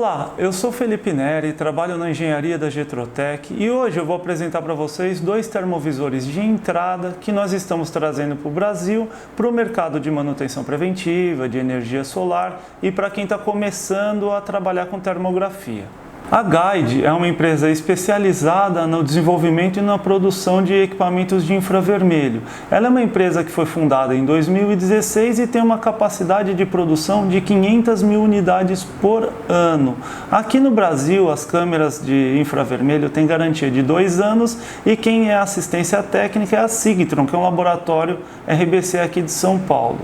Olá, eu sou Felipe Neri, trabalho na engenharia da Getrotech e hoje eu vou apresentar para vocês dois termovisores de entrada que nós estamos trazendo para o Brasil, para o mercado de manutenção preventiva, de energia solar e para quem está começando a trabalhar com termografia. A Guide é uma empresa especializada no desenvolvimento e na produção de equipamentos de infravermelho. Ela é uma empresa que foi fundada em 2016 e tem uma capacidade de produção de 500 mil unidades por ano. Aqui no Brasil, as câmeras de infravermelho têm garantia de 2 anos e quem é assistência técnica é a Sigtron, que é um laboratório RBC aqui de São Paulo.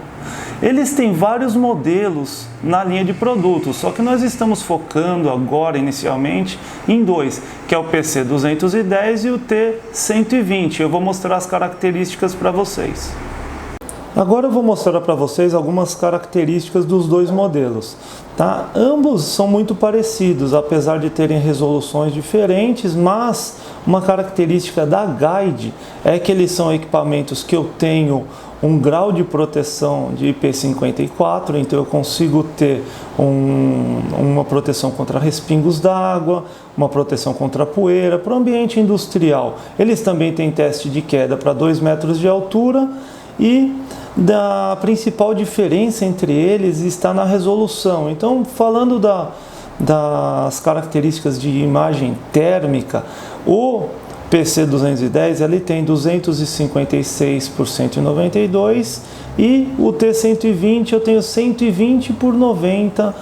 Eles têm vários modelos na linha de produtos, só que nós estamos focando agora, inicialmente, em dois, que é o PC210 e o T120. Eu vou mostrar as características para vocês. Agora eu vou mostrar para vocês algumas características dos dois modelos. Tá? Ambos são muito parecidos, apesar de terem resoluções diferentes, mas uma característica da Guide é que eles são equipamentos que eu tenho um grau de proteção de IP54, então eu consigo ter uma proteção contra respingos d'água, uma proteção contra poeira. Para o ambiente industrial, eles também têm teste de queda para 2 metros de altura e a principal diferença entre eles está na resolução. Então, falando das características de imagem térmica, o PC210 ele tem 256 por 192 e o T120 eu tenho 120 por 90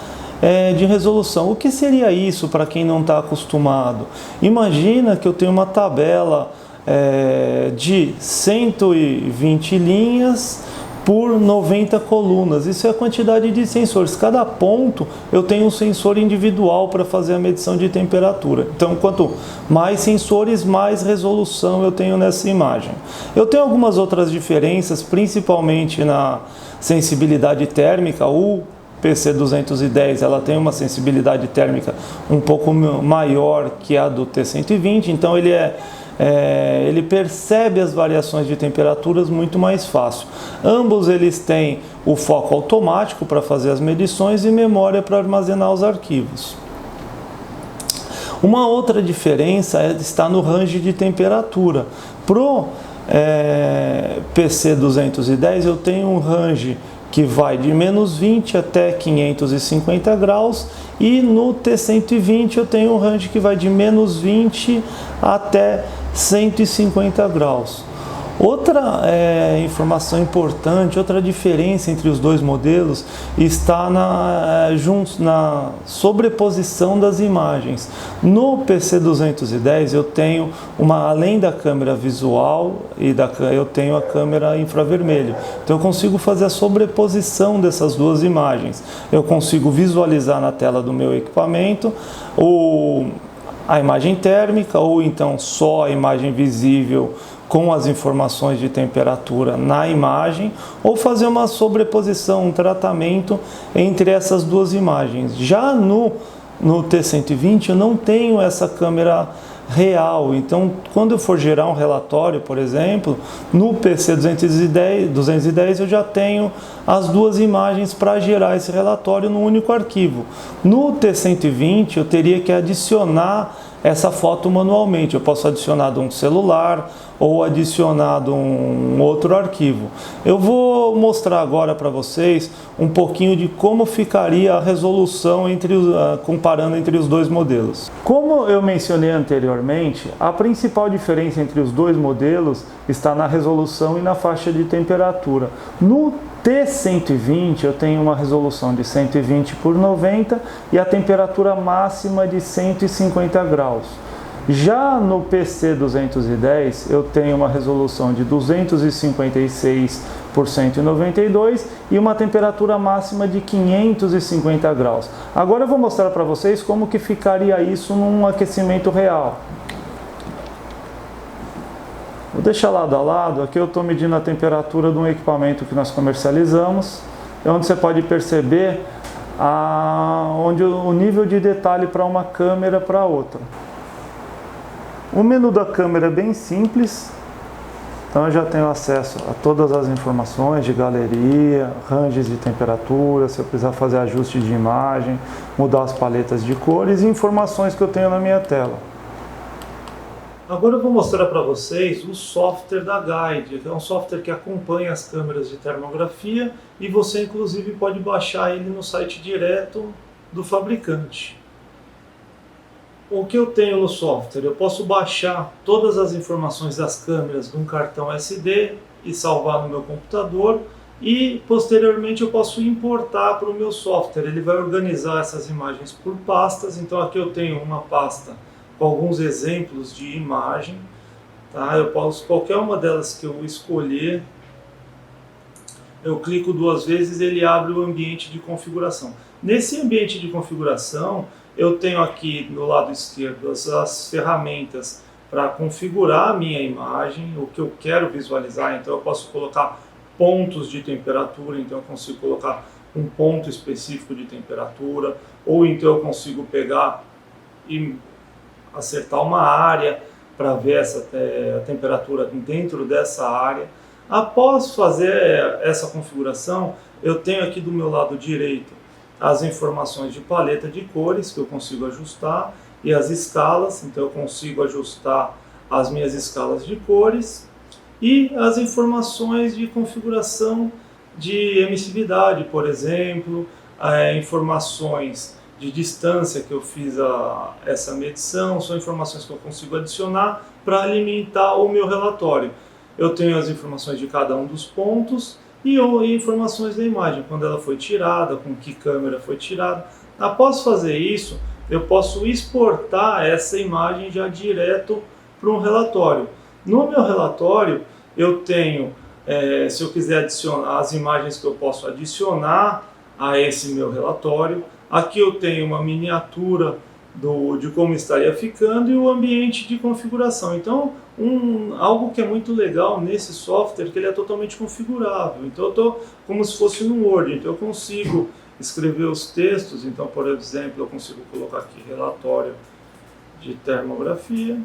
de resolução. O que seria isso para quem não está acostumado? Imagina que eu tenho uma tabela de 120 linhas por 90 colunas. Isso é a quantidade de sensores. Cada ponto eu tenho um sensor individual para fazer a medição de temperatura. Então, quanto mais sensores, mais resolução eu tenho nessa imagem. Eu tenho algumas outras diferenças, principalmente na sensibilidade térmica. O PC210 ela tem uma sensibilidade térmica um pouco maior que a do T120, então ele percebe as variações de temperaturas muito mais fácil. Ambos eles têm o foco automático para fazer as medições e memória para armazenar os arquivos. Uma outra diferença está no range de temperatura. Pro PC210 eu tenho um range que vai de menos 20 até 550 graus e no T120 eu tenho um range que vai de menos 20 até 150 graus. Outra informação importante, outra diferença entre os dois modelos está na sobreposição das imagens. No PC210 eu tenho além da câmera visual eu tenho a câmera infravermelho. Então eu consigo fazer a sobreposição dessas duas imagens. Eu consigo visualizar na tela do meu equipamento a imagem térmica ou então só a imagem visível com as informações de temperatura na imagem, ou fazer uma sobreposição, um tratamento entre essas duas imagens. Já no T120 eu não tenho essa câmera real, então quando eu for gerar um relatório, por exemplo, no PC210 eu já tenho as duas imagens para gerar esse relatório no único arquivo. No T120 eu teria que adicionar essa foto manualmente. Eu posso adicionar de um celular ou adicionar de um outro arquivo. Eu vou mostrar agora para vocês um pouquinho de como ficaria a resolução comparando entre os dois modelos. Como eu mencionei anteriormente, a principal diferença entre os dois modelos está na resolução e na faixa de temperatura. No T120 eu tenho uma resolução de 120 por 90 e a temperatura máxima de 150 graus. Já no PC210 eu tenho uma resolução de 256 por 192 e uma temperatura máxima de 550 graus. Agora eu vou mostrar para vocês como que ficaria isso num aquecimento real. Vou deixar lado a lado. Aqui eu estou medindo a temperatura de um equipamento que nós comercializamos, onde você pode perceber o nível de detalhe para uma câmera para outra. O menu da câmera é bem simples. Então eu já tenho acesso a todas as informações de galeria, ranges de temperatura, se eu precisar fazer ajuste de imagem, mudar as paletas de cores e informações que eu tenho na minha tela. Agora eu vou mostrar para vocês o software da Guide, que é um software que acompanha as câmeras de termografia e você inclusive pode baixar ele no site direto do fabricante. O que eu tenho no software? Eu posso baixar todas as informações das câmeras de um cartão SD e salvar no meu computador e posteriormente eu posso importar para o meu software. Ele vai organizar essas imagens por pastas, então aqui eu tenho uma pasta com alguns exemplos de imagem, tá? Eu posso, qualquer uma delas que eu escolher, eu clico 2 vezes e ele abre o ambiente de configuração. Nesse ambiente de configuração, eu tenho aqui no lado esquerdo as ferramentas para configurar a minha imagem, o que eu quero visualizar. Então eu posso colocar pontos de temperatura, então eu consigo colocar um ponto específico de temperatura, ou então eu consigo pegar e acertar uma área para ver a temperatura dentro dessa área. Após fazer essa configuração, eu tenho aqui do meu lado direito as informações de paleta de cores que eu consigo ajustar e as escalas, então eu consigo ajustar as minhas escalas de cores e as informações de configuração de emissividade, por exemplo, informações de distância que eu fiz essa medição, são informações que eu consigo adicionar para alimentar o meu relatório. Eu tenho as informações de cada um dos pontos e informações da imagem, quando ela foi tirada, com que câmera foi tirada. Após fazer isso, eu posso exportar essa imagem já direto para um relatório. No meu relatório, eu tenho, se eu quiser adicionar as imagens que eu posso adicionar a esse meu relatório. Aqui eu tenho uma miniatura de como estaria ficando e o ambiente de configuração. Então, algo que é muito legal nesse software é que ele é totalmente configurável. Então, eu estou como se fosse no Word. Então, eu consigo escrever os textos. Então, por exemplo, eu consigo colocar aqui relatório de termografia.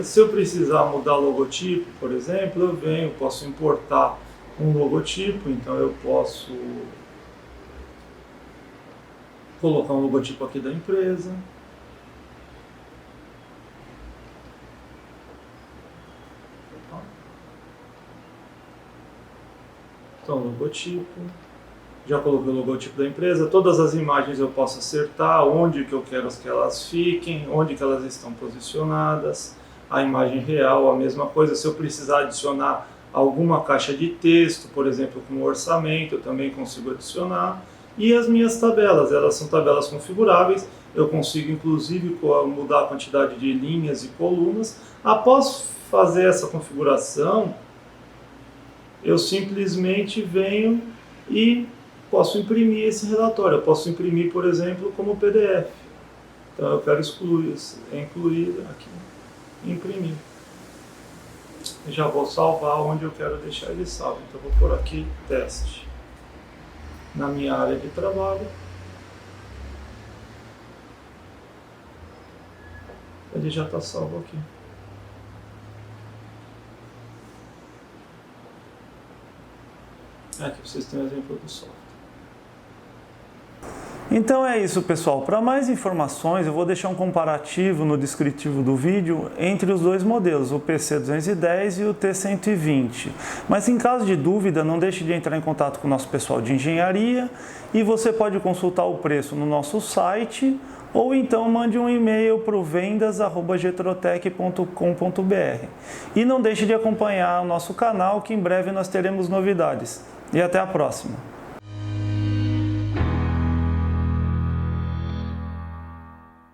Se eu precisar mudar logotipo, por exemplo, eu venho, posso importar um logotipo. Então, eu posso colocar um logotipo aqui da empresa. Então, logotipo. Já coloquei o logotipo da empresa. Todas as imagens eu posso acertar onde que eu quero que elas fiquem, onde que elas estão posicionadas. A imagem real, a mesma coisa. Se eu precisar adicionar alguma caixa de texto, por exemplo, com orçamento, eu também consigo adicionar. E as minhas tabelas, elas são tabelas configuráveis, eu consigo inclusive mudar a quantidade de linhas e colunas. Após fazer essa configuração, eu simplesmente venho e posso imprimir esse relatório. Eu posso imprimir, por exemplo, como PDF. Então eu quero incluir aqui, imprimir. Já vou salvar onde eu quero deixar ele salvo. Então eu vou por aqui, teste. Na minha área de trabalho. Ele já está salvo aqui. Aqui vocês têm o exemplo do software. Então é isso, pessoal. Para mais informações, eu vou deixar um comparativo no descritivo do vídeo entre os dois modelos, o PC210 e o T120. Mas em caso de dúvida, não deixe de entrar em contato com o nosso pessoal de engenharia e você pode consultar o preço no nosso site ou então mande um e-mail para o vendas@getrotech.com.br. E não deixe de acompanhar o nosso canal, que em breve nós teremos novidades. E até a próxima!